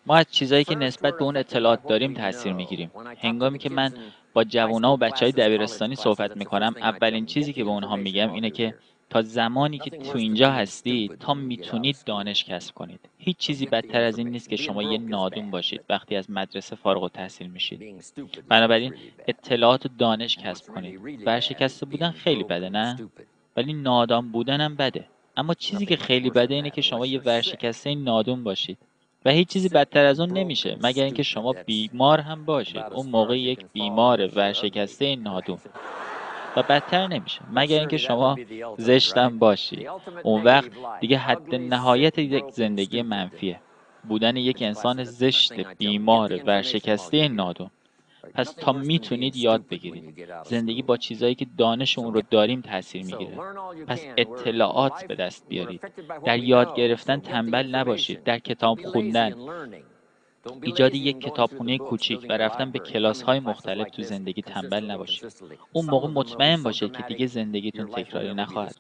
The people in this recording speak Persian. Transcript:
ما از چیزایی که نسبت به اون اطلاعات داریم تاثیر میگیریم. هنگامی که من با جوونا و بچهای دبیرستانی صحبت میکنم، اولین چیزی که به اونها میگم اینه که تا زمانی که تو اینجا هستید تا میتونید دانش کسب کنید. هیچ چیزی بدتر از این نیست که شما یه نادون باشید وقتی از مدرسه فارغ التحصیل میشید. بنابراین اطلاعات و دانش کسب کنید. ورشکسته بودن خیلی بده، نه؟ ولی نادان بودن هم بده. اما چیزی که خیلی بده اینه که شما یه ورشکسته نادون باشید. و هیچ چیزی بدتر از اون نمیشه مگر اینکه شما بیمار هم باشید. اون موقع یک بیمار ورشکسته نادون. و بدتر نمیشه مگر اینکه شما زشتم باشید. اون وقت دیگه حد نهایت یک زندگی منفیه. بودن یک انسان زشت بیمار ورشکسته نادون. پس تا میتونید یاد بگیرید. زندگی با چیزایی که دانش اون رو داریم تاثیر میگیره. پس اطلاعات به دست بیارید. در یاد گرفتن تنبل نباشید. در کتاب خوندن، ایجاد یک کتابخونه کوچیک و رفتن به کلاس‌های مختلف تو زندگی تنبل نباشید. اون موقع مطمئن باشید که دیگه زندگیتون تکراری نخواهد